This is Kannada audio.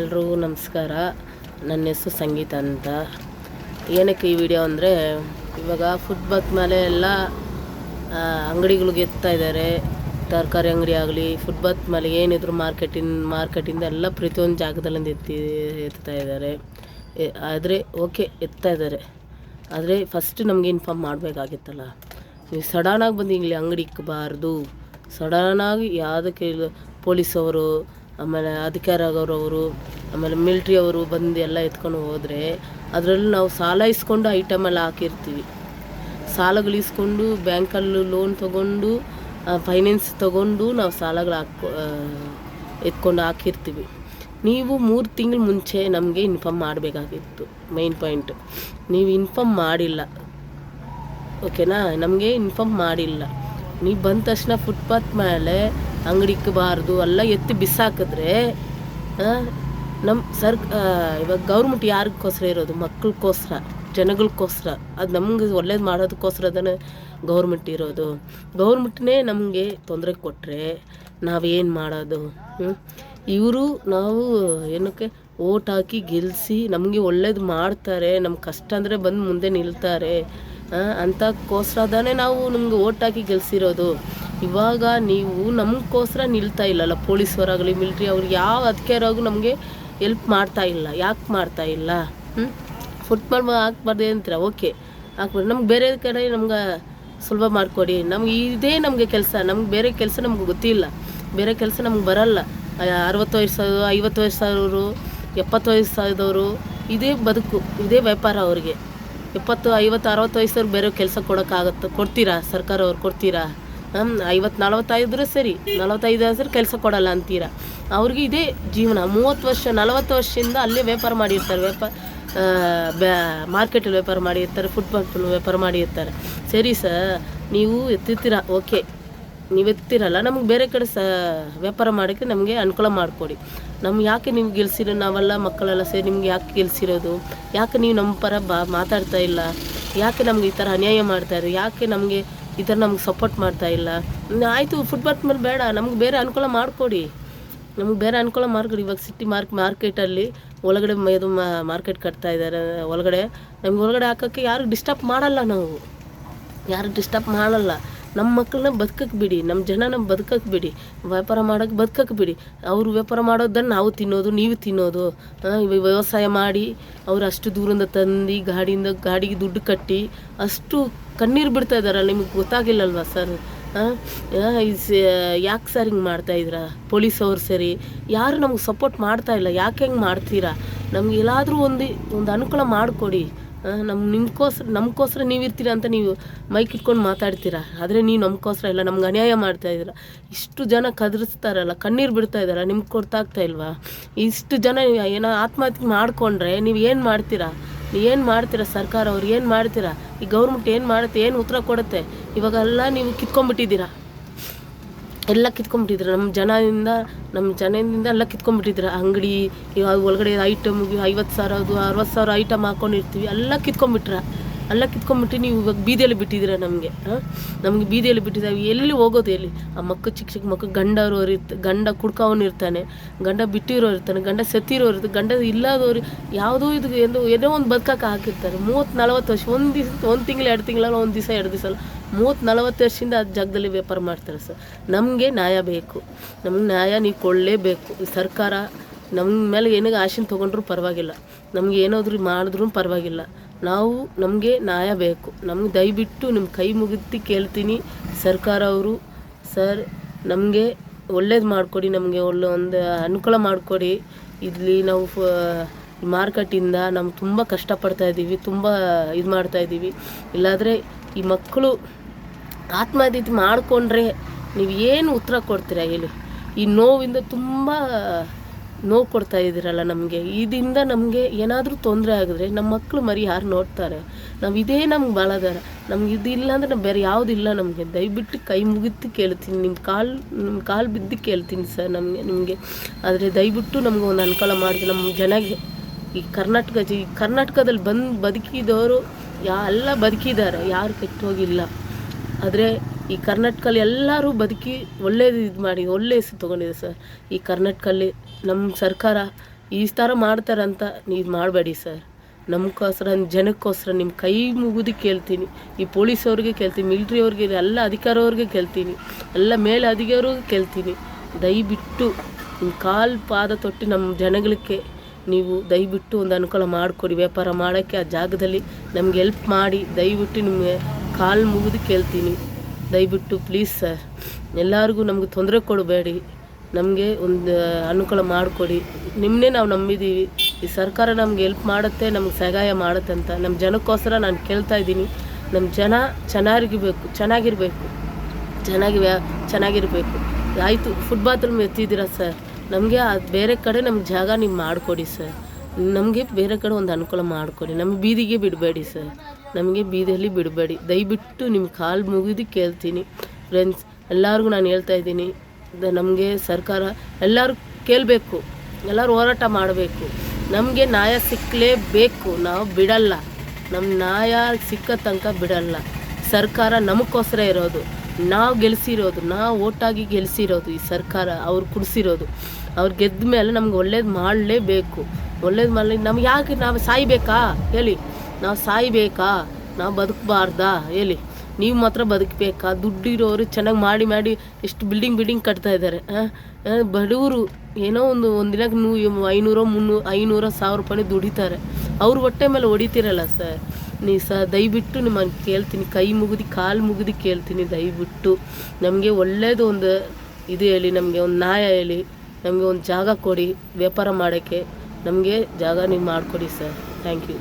ಎಲ್ರಿಗೂ ನಮಸ್ಕಾರ. ನನ್ನ ಹೆಸರು ಸಂಗೀತ ಅಂತ. ಏನಕ್ಕೆ ಈ ವಿಡಿಯೋ ಅಂದರೆ, ಇವಾಗ ಫುಟ್ಪಾತ್ ಮೇಲೆ ಎಲ್ಲ ಅಂಗಡಿಗಳಿಗೆ ಎತ್ತಾ ಇದ್ದಾರೆ. ತರಕಾರಿ ಅಂಗಡಿ ಆಗಲಿ, ಫುಟ್ಪಾತ್ ಮೇಲೆ ಏನಿದ್ರು ಮಾರ್ಕೆಟಿಂದ ಎಲ್ಲ ಪ್ರತಿಯೊಂದು ಜಾಗದಲ್ಲಿ ಎತ್ತಾ ಇದ್ದಾರೆ. ಆದರೆ ಓಕೆ, ಎತ್ತಾ ಇದ್ದಾರೆ. ಆದರೆ ಫಸ್ಟ್ ನಮಗೆ ಇನ್ಫಾರ್ಮ್ ಮಾಡಬೇಕಾಗಿತ್ತಲ್ಲ. ನೀವು ಸಡನ್ನಾಗಿ ಬಂದು ಇಲ್ಲಿ ಅಂಗಡಿ ಇಕ್ಕಬಾರ್ದು. ಸಡನ್ನಾಗಿ ಯಾವುದಕ್ಕೆ ಪೊಲೀಸವರು, ಆಮೇಲೆ ಅಧಿಕಾರ ಆಗೋರವರು, ಆಮೇಲೆ ಮಿಲ್ಟ್ರಿ ಅವರು ಬಂದು ಎಲ್ಲ ಎತ್ಕೊಂಡು ಹೋದರೆ, ಅದರಲ್ಲಿ ನಾವು ಸಾಲ ಇಸ್ಕೊಂಡು ಐಟಮೆಲ್ಲ ಹಾಕಿರ್ತೀವಿ. ಸಾಲಗಳು ಇಸ್ಕೊಂಡು ಬ್ಯಾಂಕಲ್ಲಿ ಲೋನ್ ತೊಗೊಂಡು ಫೈನಾನ್ಸ್ ತೊಗೊಂಡು ನಾವು ಸಾಲಗಳು ಎತ್ಕೊಂಡು ಹಾಕಿರ್ತೀವಿ. ನೀವು 3 ತಿಂಗಳ ಮುಂಚೆ ನಮಗೆ ಇನ್ಫಾರ್ಮ್ ಮಾಡಬೇಕಾಗಿತ್ತು. ಮೈನ್ ಪಾಯಿಂಟ್, ನೀವು ಇನ್ಫಾರ್ಮ್ ಮಾಡಿಲ್ಲ. ಓಕೆನಾ? ನಮಗೆ ಇನ್ಫಾರ್ಮ್ ಮಾಡಿಲ್ಲ. ನೀವು ಬಂದ ತಕ್ಷಣ ಫುಟ್ಪಾತ್ ಮೇಲೆ ಅಂಗಡಿ ಇಕ್ಕಬಾರ್ದು ಎಲ್ಲ ಎತ್ತಿ ಬಿಸಾಕಿದ್ರೆ, ನಮ್ಮ ಇವಾಗ ಗೌರ್ಮೆಂಟ್ ಯಾರಿಗೋಸ್ಕರ ಇರೋದು? ಮಕ್ಕಳಿಗೋಸ್ಕರ, ಜನಗಳಿಗೋಸ್ಕರ. ಅದು ನಮ್ಗೆ ಒಳ್ಳೇದು ಮಾಡೋದಕ್ಕೋಸ್ಕರನೇ ಗೌರ್ಮೆಂಟ್ ಇರೋದು. ಗೌರ್ಮೆಂಟ್ನೇ ನಮಗೆ ತೊಂದರೆ ಕೊಟ್ಟರೆ ನಾವೇನು ಮಾಡೋದು? ನಾವು ಏನಕ್ಕೆ ಓಟ್ ಹಾಕಿ ಗೆಲ್ಲಿಸಿ ನಮಗೆ ಒಳ್ಳೇದು ಮಾಡ್ತಾರೆ, ನಮ್ಮ ಕಷ್ಟ ಅಂದರೆ ಬಂದು ಮುಂದೆ ನಿಲ್ತಾರೆ ಅಂತಕ್ಕೋಸ್ಕರನೇ ನಾವು ನಮ್ಗೆ ಓಟ್ ಹಾಕಿ ಗೆಲ್ಸಿರೋದು. ಇವಾಗ ನೀವು ನಮಗೋಸ್ಕರ ನಿಲ್ತಾ ಇಲ್ಲಲ್ಲ. ಪೊಲೀಸವರಾಗಲಿ, ಮಿಲ್ಟ್ರಿ ಅವ್ರಿಗೆ, ಯಾವ ಅಧಿಕಾರಿಯಾಗೂ ನಮಗೆ ಎಲ್ಪ್ ಮಾಡ್ತಾ ಇಲ್ಲ. ಯಾಕೆ ಮಾಡ್ತಾ ಇಲ್ಲ? ಫುಟ್ಬಾಲ್ ಹಾಕ್ಬಾರ್ದು ಅಂತೀರ, ಓಕೆ ಹಾಕ್ಬಾರ್ದು. ನಮ್ಗೆ ಬೇರೆ ಕಡೆ ನಮ್ಗೆ ಸುಲಭ ಮಾಡಿಕೊಡಿ. ನಮ್ಗೆ ಇದೇ ನಮಗೆ ಕೆಲಸ. ನಮ್ಗೆ ಬೇರೆ ಕೆಲಸ ನಮ್ಗೆ ಗೊತ್ತಿಲ್ಲ. ಬೇರೆ ಕೆಲಸ ನಮ್ಗೆ ಬರಲ್ಲ. 60 ವಯಸ್ಸಾದವರು, 50 ವಯಸ್ಸಾದವರು, 70 ವಯಸ್ಸಾದವರು, ಇದೇ ಬದುಕು, ಇದೇ ವ್ಯಾಪಾರ ಅವ್ರಿಗೆ. 70, 50, 60 ವಯಸ್ಸವ್ರು ಬೇರೆ ಕೆಲಸ ಕೊಡೋಕ್ಕಾಗತ್ತೆ? ಕೊಡ್ತೀರಾ? ಸರ್ಕಾರವ್ರು ಕೊಡ್ತೀರಾ? 50, 45 ಸರಿ, 45 ಸರಿ ಕೆಲಸ ಕೊಡಲ್ಲ ಅಂತೀರಾ. ಅವ್ರಿಗೆ ಇದೇ ಜೀವನ. 30 ವರ್ಷ, 40 ವರ್ಷದಿಂದ ಅಲ್ಲೇ ವ್ಯಾಪಾರ ಮಾಡಿರ್ತಾರೆ. ಮಾರ್ಕೆಟಲ್ಲಿ ವ್ಯಾಪಾರ ಮಾಡಿರ್ತಾರೆ, ಫುಟ್ಪಾತಲ್ಲಿ ವ್ಯಾಪಾರ ಮಾಡಿರ್ತಾರೆ. ಸರಿ ಸರ್, ನೀವು ಎತ್ತಿರ್ತೀರ, ಓಕೆ, ನೀವು ಎತ್ತಿರಲ್ಲ. ನಮ್ಗೆ ಬೇರೆ ಕಡೆ ವ್ಯಾಪಾರ ಮಾಡೋಕ್ಕೆ ನಮಗೆ ಅನುಕೂಲ ಮಾಡಿಕೊಡಿ. ನಮ್ಗೆ ಯಾಕೆ ನೀವು ಗೆಲ್ಸಿರೋ? ನಾವೆಲ್ಲ ಮಕ್ಕಳೆಲ್ಲ ಸೇರಿ ನಿಮ್ಗೆ ಯಾಕೆ ಗೆಲ್ಸಿರೋದು? ಯಾಕೆ ನೀವು ನಮ್ಮ ಪರ ಮಾತಾಡ್ತಾ ಇಲ್ಲ? ಯಾಕೆ ನಮ್ಗೆ ಈ ಥರ ಅನ್ಯಾಯ ಮಾಡ್ತಾಯಿದ್ರು? ಯಾಕೆ ನಮಗೆ ಈ ಥರ ನಮ್ಗೆ ಸಪೋರ್ಟ್ ಮಾಡ್ತಾ ಇಲ್ಲ? ಆಯಿತು, ಫುಟ್ಪಾತ್ ಮೇಲೆ ಬೇಡ, ನಮ್ಗೆ ಬೇರೆ ಅನುಕೂಲ ಮಾಡಿಕೊಡಿ. ನಮ್ಗೆ ಬೇರೆ ಅನುಕೂಲ ಮಾಡಿಕೊಡಿ. ಇವಾಗ ಸಿಟಿ ಮಾರ್ಕೆಟಲ್ಲಿ ಒಳಗಡೆ ಇದು ಮಾರ್ಕೆಟ್ ಕಟ್ತಾ ಇದ್ದಾರೆ. ಒಳಗಡೆ ನಮ್ಗೆ ಒಳಗಡೆ ಹಾಕೋಕ್ಕೆ ಯಾರು ಡಿಸ್ಟರ್ಬ್ ಮಾಡಲ್ಲ. ನಾವು ಯಾರು ಡಿಸ್ಟರ್ಬ್ ಮಾಡಲ್ಲ. ನಮ್ಮ ಮಕ್ಕಳನ್ನ ಬದುಕಕ್ಕೆ ಬಿಡಿ, ನಮ್ಮ ಜನನ ಬದುಕಕ್ಕೆ ಬಿಡಿ, ವ್ಯಾಪಾರ ಮಾಡೋಕ್ಕೆ ಬದುಕಕ್ಕೆ ಬಿಡಿ. ಅವರು ವ್ಯಾಪಾರ ಮಾಡೋದನ್ನು ನಾವು ತಿನ್ನೋದು, ನೀವು ತಿನ್ನೋದು. ವ್ಯವಸಾಯ ಮಾಡಿ ಅವರು ಅಷ್ಟು ದೂರದಿಂದ ತಂದು ಗಾಡಿಗೆ ದುಡ್ಡು ಕಟ್ಟಿ ಅಷ್ಟು ಕಣ್ಣೀರು ಬಿಡ್ತಾ ಇದ್ದಾರಲ್ಲ. ನಿಮಗೆ ಗೊತ್ತಾಗಿಲ್ಲಲ್ವ ಸರ್? ಯಾಕೆ ಸರ್ ಹಿಂಗೆ ಮಾಡ್ತಾಯಿದ್ದೀರಾ? ಪೊಲೀಸವ್ರು ಸರಿ, ಯಾರು ನಮ್ಗೆ ಸಪೋರ್ಟ್ ಮಾಡ್ತಾ ಇಲ್ಲ. ಯಾಕೆ ಹೆಂಗೆ ಮಾಡ್ತೀರಾ? ನಮ್ಗೆ ಎಲ್ಲಾದರೂ ಒಂದು ಅನುಕೂಲ ಮಾಡಿಕೊಡಿ. ನಮಗೋಸ್ಕರ ನೀವು ಇರ್ತೀರ ಅಂತ ನೀವು ಮೈಕ್ ಇಟ್ಕೊಂಡು ಮಾತಾಡ್ತೀರಾ. ಆದರೆ ನೀವು ನಮಗೋಸ್ಕರ ಇಲ್ಲ, ನಮ್ಗೆ ಅನ್ಯಾಯ ಮಾಡ್ತಾಯಿದ್ದೀರ. ಇಷ್ಟು ಜನ ಕದರಿಸ್ತಾರಲ್ಲ, ಕಣ್ಣೀರು ಬಿಡ್ತಾ ಇದ್ದಾರ, ನಿಮ್ಗೆ ಗೊತ್ತಾಗ್ತಾ ಇಲ್ವಾ? ಇಷ್ಟು ಜನ ಏನೋ ಆತ್ಮಹತ್ಯೆ ಮಾಡಿಕೊಂಡ್ರೆ ನೀವು ಏನು ಮಾಡ್ತೀರಾ? ಏನು ಮಾಡ್ತೀರಾ? ಸರ್ಕಾರ ಅವ್ರು ಏನು ಮಾಡ್ತೀರಾ? ಈ ಗೌರ್ಮೆಂಟ್ ಏನು ಮಾಡುತ್ತೆ? ಏನು ಉತ್ತರ ಕೊಡುತ್ತೆ? ಇವಾಗೆಲ್ಲ ನೀವು ಕಿತ್ಕೊಂಡ್ಬಿಟ್ಟಿದ್ದೀರಾ, ಎಲ್ಲ ಕಿತ್ಕೊಂಡ್ಬಿಟ್ಟಿದ್ದೀರ. ನಮ್ಮ ಜನದಿಂದ ಎಲ್ಲ ಕಿತ್ಕೊಂಡ್ಬಿಟ್ಟಿದ್ದೀರ. ಅಂಗಡಿ ಒಳಗಡೆ ಐಟಮ್ಗೆ 50,000, 60,000 ಐಟಮ್ ಹಾಕ್ಕೊಂಡಿರ್ತೀವಿ, ಎಲ್ಲ ಕಿತ್ಕೊಂಡ್ಬಿಟ್ಟು ನೀವು ಇವಾಗ ಬೀದಿಯಲ್ಲಿ ಬಿಟ್ಟಿದ್ದೀರ. ನಮಗೆ ಬೀದಿಯಲ್ಲಿ ಬಿಟ್ಟಿದ್ದಾವೆ. ಎಲ್ಲಿ ಹೋಗೋದು? ಎಲ್ಲಿ? ಆ ಮಕ್ಕಳು, ಚಿಕ್ಕ ಮಕ್ಕಳು, ಗಂಡ ಕುಡ್ಕೋನು ಇರ್ತಾನೆ, ಗಂಡ ಬಿಟ್ಟಿರೋರು ಇರ್ತಾನೆ, ಗಂಡ ಸತ್ತಿರೋರು ಇರ್ತಾರೆ, ಗಂಡ ಇಲ್ಲದವ್ರು ಯಾವುದೋ ಏನೋ ಒಂದು ಬದುಕಕ್ಕೆ ಹಾಕಿರ್ತಾರೆ. 30-40 ವರ್ಷ, ಒಂದು ತಿಂಗಳು 2 ತಿಂಗಳಲ್ಲ, ಒಂದು ದಿವಸ 2 ದಿವಸ ಅಲ್ಲ, 30-40 ವರ್ಷದಿಂದ ಆ ಜಾಗದಲ್ಲಿ ವ್ಯಾಪಾರ ಮಾಡ್ತಾರೆ ಸರ್. ನಮಗೆ ನ್ಯಾಯ ಬೇಕು. ನಮ್ಗೆ ನ್ಯಾಯ ನೀವು ಕೊಡಲೇಬೇಕು. ಸರ್ಕಾರ ನಮ್ಮ ಮೇಲೆ ಏನಾಗ ಆಶೆ ತೊಗೊಂಡ್ರೂ ಪರವಾಗಿಲ್ಲ, ನಮ್ಗೆ ಏನಾದರೂ ಮಾಡಿದ್ರೂ ಪರವಾಗಿಲ್ಲ. ನಮಗೆ ನ್ಯಾಯ ಬೇಕು. ನಮ್ಗೆ ದಯವಿಟ್ಟು ನಿಮ್ಮ ಕೈ ಮುಗಿದು ಕೇಳ್ತೀನಿ, ಸರ್ಕಾರ ಅವರು ಸರ್, ನಮಗೆ ಒಳ್ಳೇದು ಮಾಡಿಕೊಡಿ. ನಮಗೆ ಒಂದು ಅನುಕೂಲ ಮಾಡಿಕೊಡಿ. ಇಲ್ಲಿ ನಾವು ಮಾರ್ಕೆಟಿಂದ ನಾವು ತುಂಬ ಕಷ್ಟಪಡ್ತಾಯಿದ್ದೀವಿ, ತುಂಬ ಇದು ಮಾಡ್ತಾಯಿದ್ದೀವಿ. ಇಲ್ಲಾಂದರೆ ಈ ಮಕ್ಕಳು ಆತ್ಮಹತ್ಯೆ ಮಾಡಿಕೊಂಡ್ರೆ ನೀವು ಏನು ಉತ್ತರ ಕೊಡ್ತೀರಾ ಹೇಳಿ? ಈ ನೋವಿಂದ ತುಂಬ ನೋವು ಕೊಡ್ತಾ ಇದ್ದೀರಲ್ಲ ನಮಗೆ. ಇದರಿಂದ ನಮಗೆ ಏನಾದರೂ ತೊಂದರೆ ಆಗಿದ್ರೆ ನಮ್ಮ ಮಕ್ಕಳು ಮರಿ ಯಾರು ನೋಡ್ತಾರೆ? ಇದೇ ನಮ್ಗೆ ಬಾಳಾಧಾರ. ನಮ್ಗೆ ಇದಿಲ್ಲ ಅಂದರೆ ನಾವು ಬೇರೆ ಯಾವುದಿಲ್ಲ ನಮಗೆ. ದಯವಿಟ್ಟು ಕೈ ಮುಗಿದು ಕೇಳ್ತೀನಿ, ನಿಮ್ಮ ಕಾಲು ಬಿದ್ದು ಕೇಳ್ತೀನಿ ಸರ್. ನಿಮಗೆ ಆದರೆ ದಯವಿಟ್ಟು ನಮ್ಗೆ ಒಂದು ಅನುಕೂಲ ಮಾಡಿ. ನಮ್ಮ ಜನಗೆ ಈ ಕರ್ನಾಟಕದಲ್ಲಿ ಬಂದು ಬದುಕಿದವರು ಎಲ್ಲ ಬದುಕಿದ್ದಾರೆ, ಯಾರು ಕೆಟ್ಟೋಗಿಲ್ಲ. ಆದರೆ ಈ ಕರ್ನಾಟಕದಲ್ಲಿ ಎಲ್ಲರೂ ಬದುಕಿ ಒಳ್ಳೇದು ಇದು ಮಾಡಿ ಒಳ್ಳೆ ಹೆಸರು ತೊಗೊಂಡಿದೆ ಸರ್. ಈ ಕರ್ನಾಟಕದಲ್ಲಿ ನಮ್ಮ ಸರ್ಕಾರ ಈ ಥರ ಮಾಡ್ತಾರಂತ ನೀವು ಮಾಡಬೇಡಿ ಸರ್. ನಮಗೋಸ್ಕರ ಜನಕ್ಕೋಸ್ಕರ ನಿಮ್ಮ ಕೈ ಮುಗಿದು ಕೇಳ್ತೀನಿ. ಈ ಪೊಲೀಸವ್ರಿಗೆ ಕೇಳ್ತೀನಿ, ಮಿಲ್ಟ್ರಿಯವ್ರಿಗೆ, ಎಲ್ಲ ಅಧಿಕಾರವ್ರಿಗೆ ಕೇಳ್ತೀನಿ, ಎಲ್ಲ ಮೇಲೆ ಅಧಿಕಾರಿಯವ್ರಿಗೆ ಕೇಳ್ತೀನಿ. ದಯವಿಟ್ಟು ನಿಮ್ಮ ಕಾಲು ಪಾದ ತೊಟ್ಟು ನಮ್ಮ ಜನಗಳಿಗೆ ನೀವು ದಯವಿಟ್ಟು ಒಂದು ಅನುಕೂಲ ಮಾಡಿಕೊಡಿ. ವ್ಯಾಪಾರ ಮಾಡೋಕ್ಕೆ ಆ ಜಾಗದಲ್ಲಿ ನಮ್ಗೆ ಹೆಲ್ಪ್ ಮಾಡಿ. ದಯವಿಟ್ಟು ನಿಮಗೆ ಕಾಲು ಮುಗಿದು ಕೇಳ್ತೀನಿ. ದಯವಿಟ್ಟು ಪ್ಲೀಸ್ ಸರ್, ಎಲ್ಲರಿಗೂ ನಮಗೆ ತೊಂದರೆ ಕೊಡಬೇಡಿ. ನಮಗೆ ಒಂದು ಅನುಕೂಲ ಮಾಡಿಕೊಡಿ. ನಿಮ್ಮನ್ನೇ ನಾವು ನಂಬಿದ್ದೀವಿ. ಈ ಸರ್ಕಾರ ನಮ್ಗೆ ಹೆಲ್ಪ್ ಮಾಡುತ್ತೆ, ನಮ್ಗೆ ಸಹಾಯ ಮಾಡುತ್ತೆ ಅಂತ ನಮ್ಮ ಜನಕ್ಕೋಸ್ಕರ ನಾನು ಕೇಳ್ತಾ ಇದ್ದೀನಿ. ನಮ್ಮ ಜನ ಚೆನ್ನಾಗಿರಬೇಕು. ಆಯಿತು, ಫುಟ್ಪಾತಲ್ಲಿ ಎತ್ತಿದ್ದೀರಾ ಸರ್, ನಮಗೆ ಅದು ಬೇರೆ ಕಡೆ ನಮ್ಗೆ ಜಾಗ ನೀವು ಮಾಡಿಕೊಡಿ ಸರ್. ನಮಗೆ ಬೇರೆ ಕಡೆ ಒಂದು ಅನುಕೂಲ ಮಾಡಿಕೊಡಿ. ನಮಗೆ ಬೀದಿಗೆ ಬಿಡಬೇಡಿ ಸರ್, ನಮಗೆ ಬೀದಿಯಲ್ಲಿ ಬಿಡಬೇಡಿ. ದಯವಿಟ್ಟು ನಿಮ್ಮ ಕಾಲು ಮುಗಿದು ಕೇಳ್ತೀನಿ ಫ್ರೆಂಡ್ಸ್. ಎಲ್ಲರಿಗೂ ನಾನು ಹೇಳ್ತಾ ಇದ್ದೀನಿ, ನಮಗೆ ಸರ್ಕಾರ ಎಲ್ಲರೂ ಕೇಳಬೇಕು, ಎಲ್ಲರೂ ಹೋರಾಟ ಮಾಡಬೇಕು. ನಮಗೆ ನ್ಯಾಯ ಸಿಕ್ಕಲೇಬೇಕು, ನಾವು ಬಿಡಲ್ಲ. ನಮ್ಮ ನ್ಯಾಯ ಸಿಕ್ಕ ತನಕ ಬಿಡಲ್ಲ. ಸರ್ಕಾರ ನಮಗೋಸ್ಕರ ಇರೋದು, ನಾವು ಗೆಲ್ಲಿಸಿರೋದು, ನಾವು ಓಟಾಗಿ ಗೆಲ್ಲಿಸಿರೋದು ಈ ಸರ್ಕಾರ. ಅವ್ರು ಕುಡಿಸಿರೋದು, ಅವ್ರು ಗೆದ್ದ ಮೇಲೆ ನಮ್ಗೆ ಒಳ್ಳೇದು ಮಾಡಲೇಬೇಕು. ಒಳ್ಳೇದು ಮಾಡಲಿ. ನಮ್ಗೆ ಯಾಕೆ ನಾವು ಸಾಯ್ಬೇಕಾ ಹೇಳಿ? ನಾವು ಸಾಯ್ಬೇಕಾ? ನಾವು ಬದುಕಬಾರ್ದಾ ಹೇಳಿ? ನೀವು ಮಾತ್ರ ಬದುಕಬೇಕಾ? ದುಡ್ಡಿರೋರು ಚೆನ್ನಾಗಿ ಮಾಡಿ ಎಷ್ಟು ಬಿಲ್ಡಿಂಗ್ ಕಟ್ತಾ ಇದ್ದಾರೆ. ಬಡವರು ಏನೋ ಒಂದು ದಿನಕ್ಕೆ 500, 300, 500, 1000 ರೂಪಾಯಿ ದುಡಿತಾರೆ. ಅವ್ರ ಹೊಟ್ಟೆ ಮೇಲೆ ಹೊಡಿತೀರಲ್ಲ ಸರ್. ನೀವು ದಯವಿಟ್ಟು ನಿಮ್ಮನ್ನು ಕೇಳ್ತೀನಿ, ಕೈ ಮುಗಿದು ಕಾಲು ಮುಗಿದು ಕೇಳ್ತೀನಿ. ದಯವಿಟ್ಟು ನಮಗೆ ಒಳ್ಳೇದು ಒಂದು ಇದು ಹೇಳಿ, ನಮಗೆ ಒಂದು ನ್ಯಾಯ ಹೇಳಿ, ನಮಗೆ ಒಂದು ಜಾಗ ಕೊಡಿ. ವ್ಯಾಪಾರ ಮಾಡೋಕ್ಕೆ ನಮಗೆ ಜಾಗ ನೀವು ಮಾಡಿಕೊಡಿ ಸರ್. Thank you.